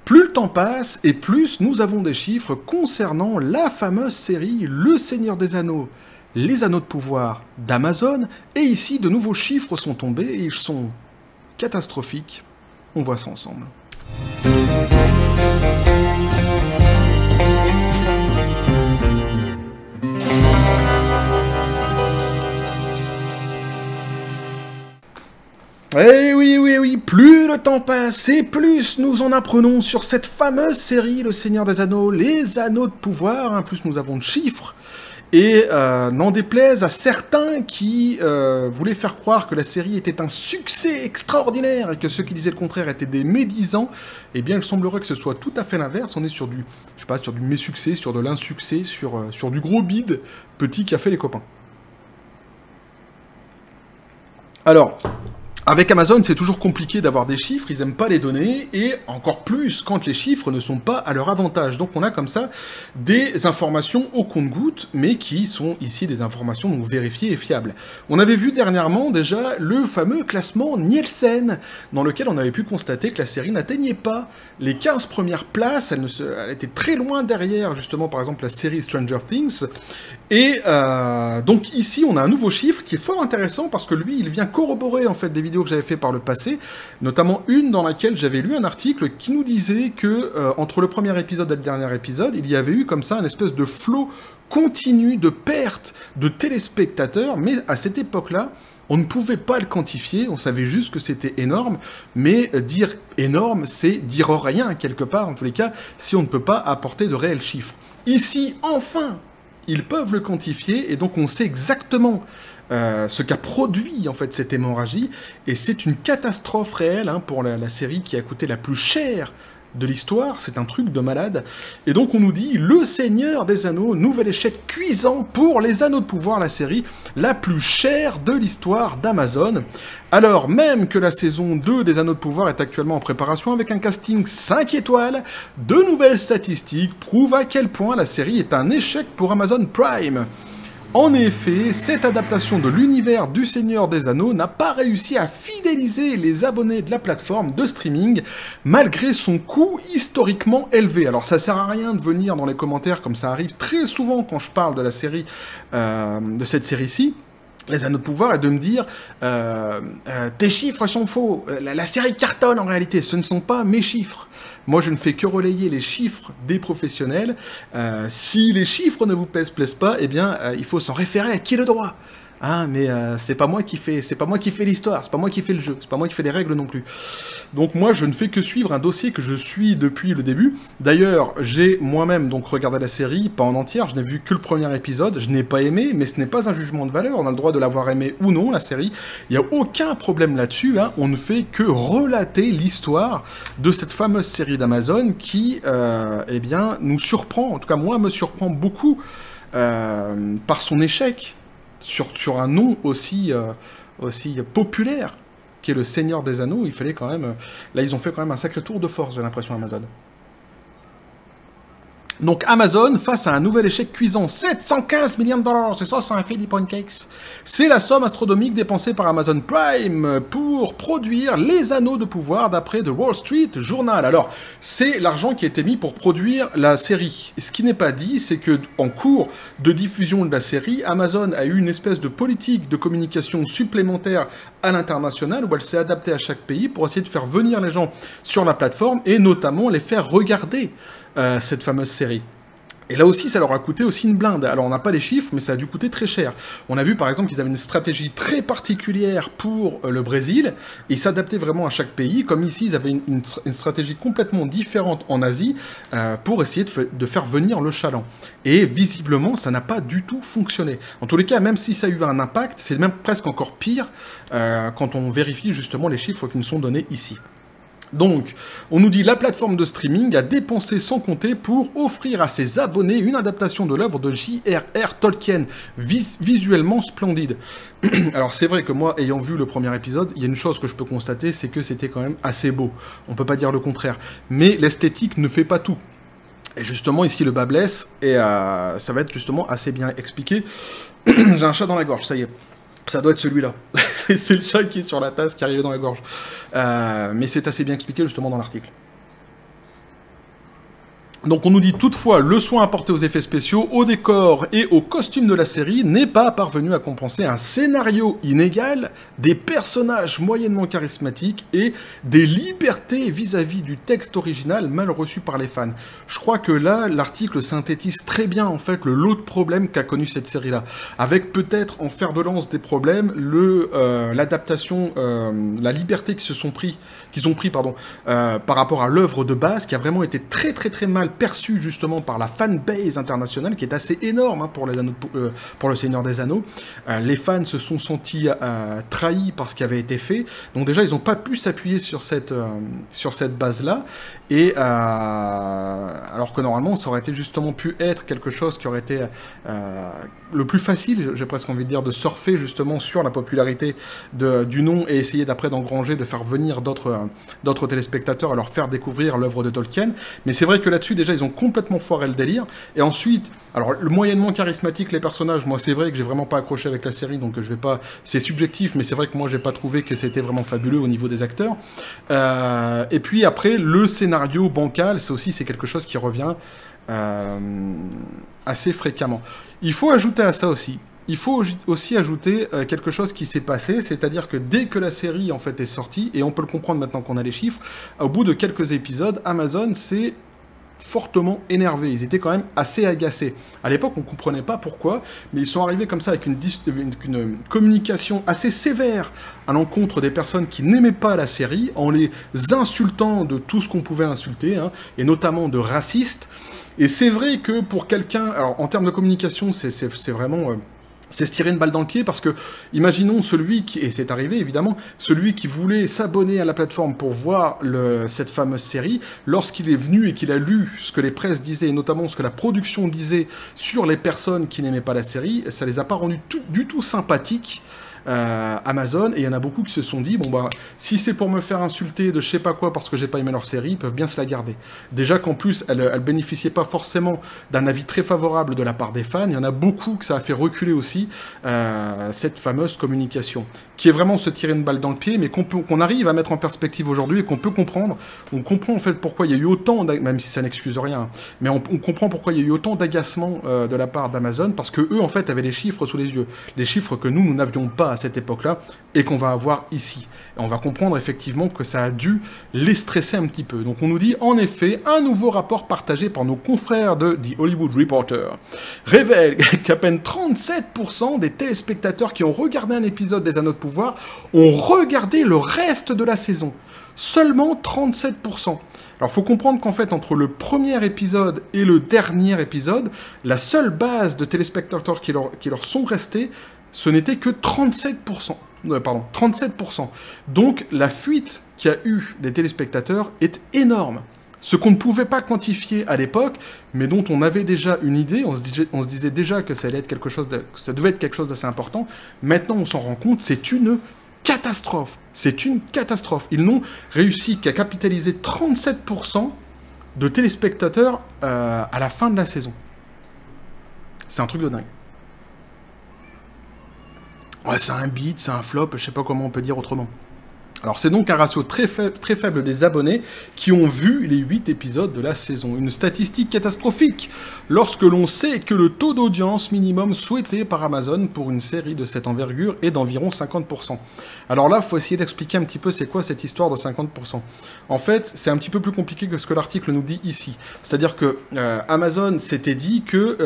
Plus le temps passe, et plus nous avons des chiffres concernant la fameuse série Le Seigneur des Anneaux, les Anneaux de pouvoir d'Amazon, et ici de nouveaux chiffres sont tombés, et ils sont catastrophiques. On voit ça ensemble. Eh oui, plus le temps passe et plus nous en apprenons sur cette fameuse série Le Seigneur des Anneaux, les Anneaux de pouvoir, plus nous avons de chiffres, et n'en déplaise à certains qui voulaient faire croire que la série était un succès extraordinaire et que ceux qui disaient le contraire étaient des médisants, eh bien il semblerait que ce soit tout à fait l'inverse, on est sur du, je sais pas, sur du mésuccès, sur de l'insuccès, sur du gros bide, petit qui a fait les copains. Alors... avec Amazon, c'est toujours compliqué d'avoir des chiffres, ils aiment pas les donner, et encore plus quand les chiffres ne sont pas à leur avantage. Donc on a comme ça des informations au compte-gouttes, mais qui sont ici des informations donc vérifiées et fiables. On avait vu dernièrement déjà le fameux classement Nielsen, dans lequel on avait pu constater que la série n'atteignait pas les 15 premières places, elle était très loin derrière justement par exemple la série Stranger Things, et donc ici on a un nouveau chiffre qui est fort intéressant parce que lui il vient corroborer en fait des vidéos que j'avais fait par le passé, notamment une dans laquelle j'avais lu un article qui nous disait que entre le premier épisode et le dernier épisode, il y avait eu comme ça une espèce de flot continu de perte de téléspectateurs, mais à cette époque-là, on ne pouvait pas le quantifier, on savait juste que c'était énorme, mais dire énorme, c'est dire rien quelque part, en tous les cas, si on ne peut pas apporter de réels chiffres. Ici, enfin, ils peuvent le quantifier, et donc on sait exactement ce qu'a produit en fait cette hémorragie, et c'est une catastrophe réelle pour la série qui a coûté la plus chère de l'histoire, c'est un truc de malade, et donc on nous dit Le Seigneur des Anneaux, nouvel échec cuisant pour les Anneaux de pouvoir, la série la plus chère de l'histoire d'Amazon, alors même que la saison 2 des Anneaux de pouvoir est actuellement en préparation avec un casting 5 étoiles, de nouvelles statistiques prouvent à quel point la série est un échec pour Amazon Prime. En effet, cette adaptation de l'univers du Seigneur des Anneaux n'a pas réussi à fidéliser les abonnés de la plateforme de streaming, malgré son coût historiquement élevé. Alors ça sert à rien de venir dans les commentaires, comme ça arrive très souvent quand je parle de la série, de cette série-ci, les Anneaux de pouvoir, et de me dire tes chiffres sont faux, la série cartonne en réalité, ce ne sont pas mes chiffres. Moi, je ne fais que relayer les chiffres des professionnels. Si les chiffres ne vous plaisent pas, eh bien, il faut s'en référer à qui le droit. Mais c'est pas moi qui fais l'histoire, c'est pas moi qui fais le jeu, c'est pas moi qui fais les règles non plus. Donc moi, je ne fais que suivre un dossier que je suis depuis le début. D'ailleurs, j'ai moi-même donc regardé la série, pas en entière, je n'ai vu que le premier épisode, je n'ai pas aimé, mais ce n'est pas un jugement de valeur, on a le droit de l'avoir aimé ou non, la série. Il n'y a aucun problème là-dessus, on ne fait que relater l'histoire de cette fameuse série d'Amazon qui, eh bien, nous surprend, en tout cas moi, me surprend beaucoup par son échec. Sur un nom aussi populaire qu'est le Seigneur des Anneaux, il fallait quand même... Là, ils ont fait quand même un sacré tour de force, j'ai l'impression, Amazon. Donc Amazon, face à un nouvel échec cuisant, 715 millions de dollars, c'est ça, c'est un Philip Pancakes. C'est la somme astronomique dépensée par Amazon Prime pour produire les Anneaux de pouvoir d'après The Wall Street Journal. Alors, c'est l'argent qui a été mis pour produire la série. Ce qui n'est pas dit, c'est que en cours de diffusion de la série, Amazon a eu une espèce de politique de communication supplémentaire à l'international, où elle s'est adaptée à chaque pays pour essayer de faire venir les gens sur la plateforme, et notamment les faire regarder cette fameuse série. Et là aussi, ça leur a coûté aussi une blinde. Alors, on n'a pas les chiffres, mais ça a dû coûter très cher. On a vu, par exemple, qu'ils avaient une stratégie très particulière pour le Brésil, et ils s'adaptaient vraiment à chaque pays. Comme ici, ils avaient une stratégie complètement différente en Asie, pour essayer de faire venir le chaland. Et visiblement, ça n'a pas du tout fonctionné. En tous les cas, même si ça a eu un impact, c'est même presque encore pire, quand on vérifie justement les chiffres qui nous sont donnés ici. Donc, on nous dit la plateforme de streaming a dépensé sans compter pour offrir à ses abonnés une adaptation de l'œuvre de J.R.R. Tolkien, visuellement splendide. Alors c'est vrai que moi, ayant vu le premier épisode, il y a une chose que je peux constater, c'est que c'était quand même assez beau. On peut pas dire le contraire. Mais l'esthétique ne fait pas tout. Et justement, ici, le bas blesse, et ça va être justement assez bien expliqué. J'ai un chat dans la gorge, ça y est. Ça doit être celui-là. C'est le chat qui est sur la tasse, qui arrivait dans la gorge. Mais c'est assez bien expliqué, justement, dans l'article. Donc on nous dit toutefois, le soin apporté aux effets spéciaux, aux décors et aux costumes de la série n'est pas parvenu à compenser un scénario inégal, des personnages moyennement charismatiques et des libertés vis-à-vis du texte original mal reçu par les fans. Je crois que là, l'article synthétise très bien en fait le lot de problèmes qu'a connu cette série-là, avec peut-être en fer de lance des problèmes, l'adaptation, la liberté qu'ils ont pris par rapport à l'œuvre de base, qui a vraiment été très très très mal perçu justement par la fanbase internationale, qui est assez énorme pour le Seigneur des Anneaux. Les fans se sont sentis trahis par ce qui avait été fait, donc déjà ils n'ont pas pu s'appuyer sur cette base-là, et alors que normalement ça aurait été justement pu être quelque chose qui aurait été le plus facile, j'ai presque envie de dire, de surfer justement sur la popularité du nom et essayer d'après d'engranger, de faire venir d'autres téléspectateurs à leur faire découvrir l'œuvre de Tolkien. Mais c'est vrai que là-dessus, déjà, ils ont complètement foiré le délire. Et ensuite, alors, le moyennement charismatique, les personnages, moi, c'est vrai que j'ai vraiment pas accroché avec la série, donc je vais pas... C'est subjectif, mais c'est vrai que moi, j'ai pas trouvé que c'était vraiment fabuleux au niveau des acteurs. Et puis, après, le scénario bancal, c'est quelque chose qui revient assez fréquemment. Il faut ajouter à ça aussi. Il faut aussi ajouter quelque chose qui s'est passé, c'est-à-dire que dès que la série en fait est sortie, et on peut le comprendre maintenant qu'on a les chiffres, au bout de quelques épisodes, Amazon s'est fortement énervé. Ils étaient quand même assez agacés. À l'époque, on ne comprenait pas pourquoi, mais ils sont arrivés comme ça avec une communication assez sévère à l'encontre des personnes qui n'aimaient pas la série, en les insultant de tout ce qu'on pouvait insulter, hein, et notamment de racistes. Et c'est vrai que pour quelqu'un... Alors, en termes de communication, c'est vraiment... c'est se tirer une balle dans le pied, parce que, imaginons celui qui, et c'est arrivé évidemment, celui qui voulait s'abonner à la plateforme pour voir cette fameuse série, lorsqu'il est venu et qu'il a lu ce que les presses disaient, et notamment ce que la production disait sur les personnes qui n'aimaient pas la série, ça les a pas rendus du tout sympathiques, Amazon, et il y en a beaucoup qui se sont dit, bon bah, si c'est pour me faire insulter de je sais pas quoi parce que j'ai pas aimé leur série, ils peuvent bien se la garder. Déjà qu'en plus, elle bénéficiait pas forcément d'un avis très favorable de la part des fans, il y en a beaucoup que ça a fait reculer aussi, cette fameuse communication, qui est vraiment se tirer une balle dans le pied, mais qu'on arrive à mettre en perspective aujourd'hui, et qu'on peut comprendre. On comprend en fait pourquoi il y a eu autant, même si ça n'excuse rien, mais on comprend pourquoi il y a eu autant d'agacement de la part d'Amazon, parce que eux en fait avaient les chiffres sous les yeux, les chiffres que nous n'avions pas à cette époque-là, et qu'on va avoir ici. Et on va comprendre effectivement que ça a dû les stresser un petit peu. Donc on nous dit, en effet, un nouveau rapport partagé par nos confrères de The Hollywood Reporter révèle qu'à peine 37% des téléspectateurs qui ont regardé un épisode des Anneaux de Pouvoir ont regardé le reste de la saison. Seulement 37%. Alors, faut comprendre qu'en fait, entre le premier épisode et le dernier épisode, la seule base de téléspectateurs qui leur sont restés, ce n'était que 37%. 37%. Donc, la fuite qu'il y a eu des téléspectateurs est énorme. Ce qu'on ne pouvait pas quantifier à l'époque, mais dont on avait déjà une idée, on se disait déjà que ça devait être quelque chose d'assez important. Maintenant, on s'en rend compte, c'est une catastrophe. C'est une catastrophe. Ils n'ont réussi qu'à capitaliser 37% de téléspectateurs à la fin de la saison. C'est un truc de dingue. Ouais, c'est un beat, c'est un flop, je sais pas comment on peut dire autrement. Alors c'est donc un ratio très faible des abonnés qui ont vu les 8 épisodes de la saison. Une statistique catastrophique lorsque l'on sait que le taux d'audience minimum souhaité par Amazon pour une série de cette envergure est d'environ 50%. Alors là, il faut essayer d'expliquer un petit peu c'est quoi cette histoire de 50%. En fait, c'est un petit peu plus compliqué que ce que l'article nous dit ici. C'est-à-dire que Amazon s'était dit que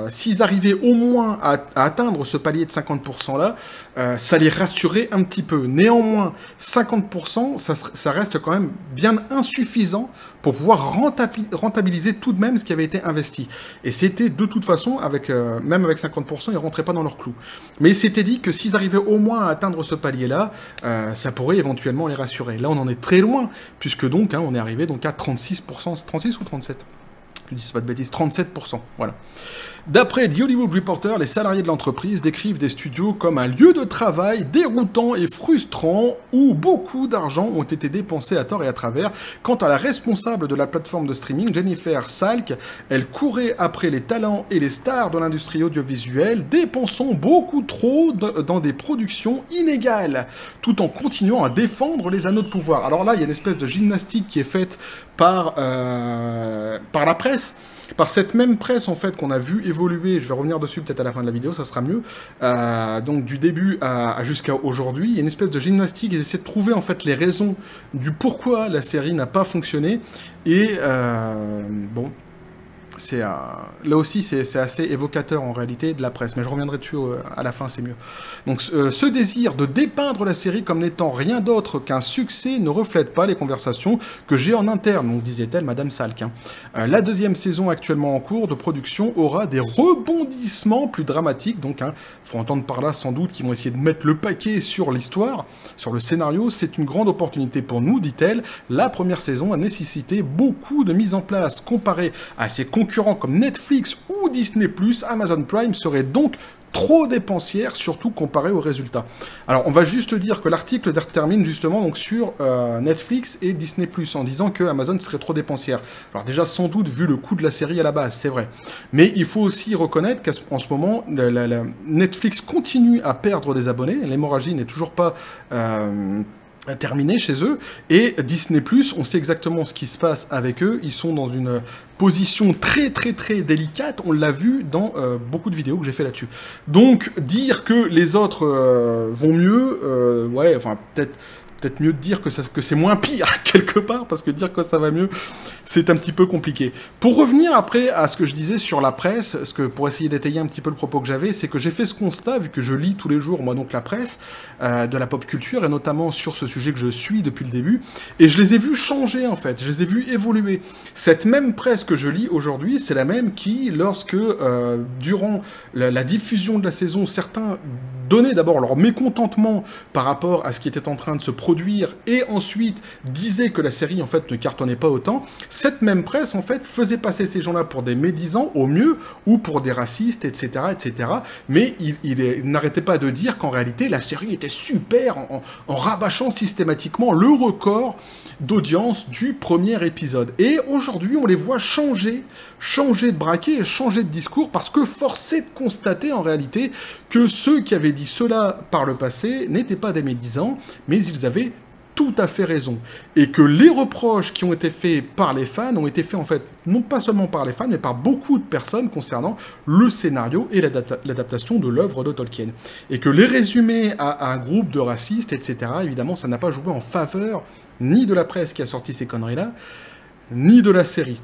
s'ils arrivaient au moins à atteindre ce palier de 50% là, ça les rassurait un petit peu. Néanmoins, 50%, ça reste quand même bien insuffisant pour pouvoir rentabiliser tout de même ce qui avait été investi. Et c'était de toute façon, même avec 50%, ils ne rentraient pas dans leur clou. Mais ils s'étaient dit que s'ils arrivaient au moins à atteindre ce palier-là, ça pourrait éventuellement les rassurer. Là, on en est très loin, puisque donc, on est arrivé donc à 36%, 36 ou 37%. je dis pas de bêtises, 37%, voilà. D'après The Hollywood Reporter, les salariés de l'entreprise décrivent des studios comme un lieu de travail déroutant et frustrant où beaucoup d'argent ont été dépensés à tort et à travers. Quant à la responsable de la plateforme de streaming, Jennifer Salk, elle courait après les talents et les stars de l'industrie audiovisuelle, dépensant beaucoup trop dans des productions inégales, tout en continuant à défendre les anneaux de pouvoir. Alors là, il y a une espèce de gymnastique qui est faite par la presse, par cette même presse en fait qu'on a vu évoluer. Je vais revenir dessus peut-être à la fin de la vidéo, ça sera mieux. Donc du début jusqu'à aujourd'hui, il y a une espèce de gymnastique. Ils essaient de trouver en fait les raisons du pourquoi la série n'a pas fonctionné. Et bon, là aussi, c'est assez évocateur en réalité de la presse, mais je reviendrai dessus à la fin, c'est mieux. Donc, ce désir de dépeindre la série comme n'étant rien d'autre qu'un succès ne reflète pas les conversations que j'ai en interne, donc disait-elle Madame Salk. La deuxième saison actuellement en cours de production aura des rebondissements plus dramatiques, donc faut entendre par là sans doute qu'ils vont essayer de mettre le paquet sur l'histoire, sur le scénario. C'est une grande opportunité pour nous, dit-elle. La première saison a nécessité beaucoup de mise en place comparée à ses concurrents comme Netflix ou Disney+, Amazon Prime serait donc trop dépensière, surtout comparé aux résultats. Alors, on va juste dire que l'article termine justement donc, sur Netflix et Disney+, en disant que Amazon serait trop dépensière. Alors déjà, sans doute, vu le coût de la série à la base, c'est vrai. Mais il faut aussi reconnaître qu'en ce moment, Netflix continue à perdre des abonnés. L'hémorragie n'est toujours pas terminé chez eux, et Disney+, on sait exactement ce qui se passe avec eux, ils sont dans une position très très très délicate, on l'a vu dans beaucoup de vidéos que j'ai fait là-dessus. Donc, dire que les autres vont mieux, ouais, enfin, peut-être mieux de dire que c'est moins pire, quelque part, parce que dire que ça va mieux, c'est un petit peu compliqué. Pour revenir après à ce que je disais sur la presse, pour essayer d'étayer un petit peu le propos que j'avais, c'est que j'ai fait ce constat, vu que je lis tous les jours, moi, donc la presse, de la pop culture, et notamment sur ce sujet que je suis depuis le début, et je les ai vus changer, en fait, je les ai vus évoluer. Cette même presse que je lis aujourd'hui, c'est la même qui, lorsque, durant la diffusion de la saison, certains donnaient d'abord leur mécontentement par rapport à ce qui était en train de se produire, et ensuite disaient que la série, en fait, ne cartonnait pas autant, cette même presse, en fait, faisait passer ces gens-là pour des médisants, au mieux, ou pour des racistes, etc., etc., mais il n'arrêtait pas de dire qu'en réalité, la série était super, en rabâchant systématiquement le record d'audience du premier épisode. Et aujourd'hui, on les voit changer de braquet et changer de discours, parce que force est de constater, en réalité, que ceux qui avaient dit cela par le passé n'étaient pas des médisants, mais ils avaient tout à fait raison. Et que les reproches qui ont été faits par les fans ont été faits, en fait, non pas seulement par les fans, mais par beaucoup de personnes concernant le scénario et l'adaptation de l'œuvre de Tolkien. Et que les résumer à un groupe de racistes, etc., évidemment, ça n'a pas joué en faveur ni de la presse qui a sorti ces conneries-là, ni de la série.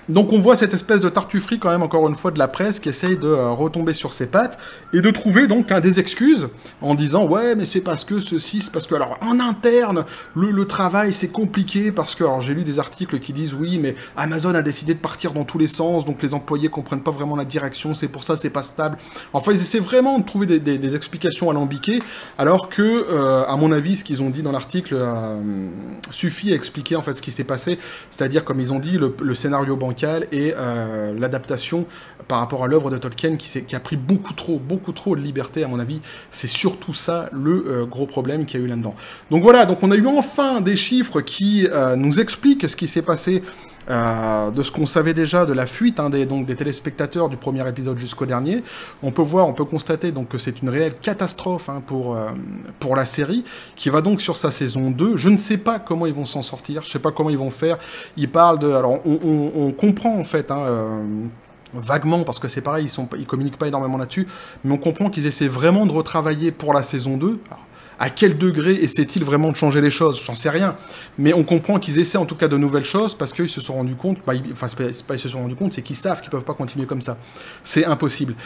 Donc on voit cette espèce de tartufferie quand même, encore une fois, de la presse qui essaye de retomber sur ses pattes et de trouver donc des excuses en disant « Ouais, mais c'est parce que ceci, c'est parce que... » Alors en interne, le travail c'est compliqué parce que... Alors j'ai lu des articles qui disent « Oui, mais Amazon a décidé de partir dans tous les sens, donc les employés comprennent pas vraiment la direction, c'est pour ça c'est pas stable. » Enfin, ils essaient vraiment de trouver des explications alambiquées, alors que, à mon avis, ce qu'ils ont dit dans l'article suffit à expliquer en fait ce qui s'est passé, c'est-à-dire, comme ils ont dit, le scénario bancaire et l'adaptation par rapport à l'œuvre de Tolkien qui a pris beaucoup trop de liberté, à mon avis. C'est surtout ça le gros problème qu'il y a eu là-dedans. Donc voilà, donc on a eu enfin des chiffres qui nous expliquent ce qui s'est passé, de ce qu'on savait déjà de la fuite des téléspectateurs du premier épisode jusqu'au dernier. On peut constater donc que c'est une réelle catastrophe pour la série, qui va donc sur sa saison 2. Je ne sais pas comment ils vont s'en sortir, je sais pas comment ils vont faire. Ils parlent de... Alors, on comprend, en fait, vaguement, parce que c'est pareil, ils communiquent pas énormément là-dessus, mais on comprend qu'ils essaient vraiment de retravailler pour la saison 2. Alors, à quel degré essaient-ils vraiment de changer les choses? J'en sais rien. Mais on comprend qu'ils essaient en tout cas de nouvelles choses parce qu'ils se sont rendus compte, c'est pas ils se sont rendus compte, c'est qu'ils savent qu'ils peuvent pas continuer comme ça. C'est impossible.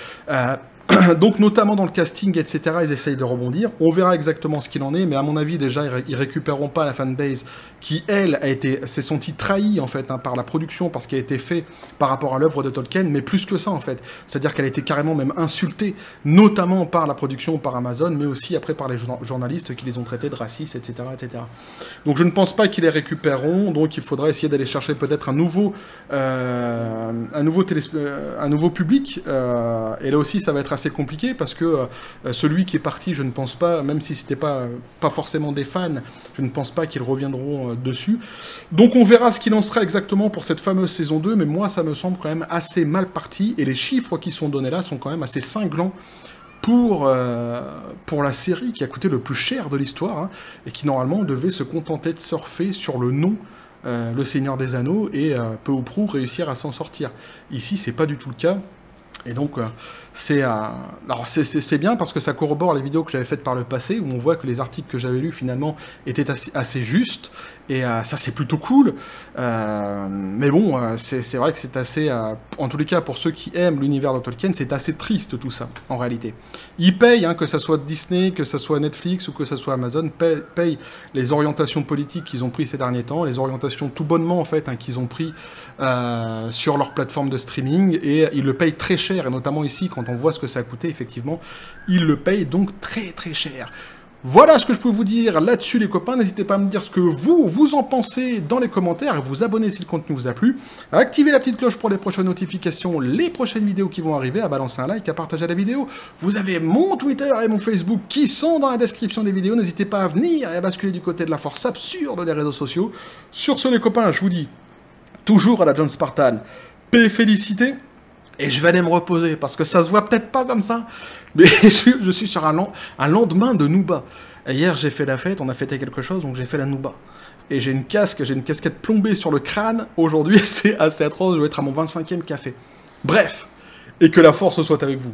Donc notamment dans le casting, etc., ils essayent de rebondir. On verra exactement ce qu'il en est, mais à mon avis déjà ils récupéreront pas la fanbase qui elle s'est sentie trahie en fait par la production, parce qu'elle a été fait par rapport à l'œuvre de Tolkien, mais plus que ça en fait. C'est-à-dire qu'elle a été carrément même insultée, notamment par la production, par Amazon, mais aussi après par les journalistes qui les ont traités de racistes, etc., etc. Donc je ne pense pas qu'ils les récupéreront, donc il faudra essayer d'aller chercher peut-être un nouveau public, et là aussi ça va être assez compliqué, parce que celui qui est parti, je ne pense pas, même si c'était pas forcément des fans, je ne pense pas qu'ils reviendront dessus. Donc on verra ce qu'il en sera exactement pour cette fameuse saison 2, mais moi ça me semble quand même assez mal parti, et les chiffres qui sont donnés là sont quand même assez cinglants pour la série qui a coûté le plus cher de l'histoire, hein, et qui normalement devait se contenter de surfer sur le nom Le Seigneur des Anneaux, et peu ou prou réussir à s'en sortir. Ici, c'est pas du tout le cas. Et donc, c'est bien parce que ça corrobore les vidéos que j'avais faites par le passé, où on voit que les articles que j'avais lus, finalement, étaient assez justes, et ça, c'est plutôt cool. Mais bon, c'est vrai que c'est assez... en tous les cas, pour ceux qui aiment l'univers de Tolkien, c'est assez triste, tout ça, en réalité. Ils payent, hein, que ça soit Disney, que ça soit Netflix, ou que ça soit Amazon, payent les orientations politiques qu'ils ont prises ces derniers temps, les orientations tout bonnement, en fait, hein, qu'ils ont pris sur leur plateforme de streaming, et ils le payent très cher, et notamment ici, quand on voit ce que ça a coûté, effectivement, ils le payent donc très très cher. Voilà ce que je peux vous dire là-dessus, les copains. N'hésitez pas à me dire ce que vous en pensez dans les commentaires, et vous abonner si le contenu vous a plu, à activer la petite cloche pour les prochaines notifications, les prochaines vidéos qui vont arriver, à balancer un like, à partager la vidéo. Vous avez mon Twitter et mon Facebook qui sont dans la description des vidéos. N'hésitez pas à venir et à basculer du côté de la force absurde des réseaux sociaux. Sur ce, les copains, je vous dis toujours à la John Spartan, paix et félicité. Et je vais aller me reposer, parce que ça se voit peut-être pas comme ça, mais je suis sur un lendemain de Nouba. Et hier, j'ai fait la fête, on a fêté quelque chose, donc j'ai fait la Nouba. Et j'ai une casquette plombée sur le crâne. Aujourd'hui, c'est assez atroce, je vais être à mon 25e café. Bref, et que la force soit avec vous.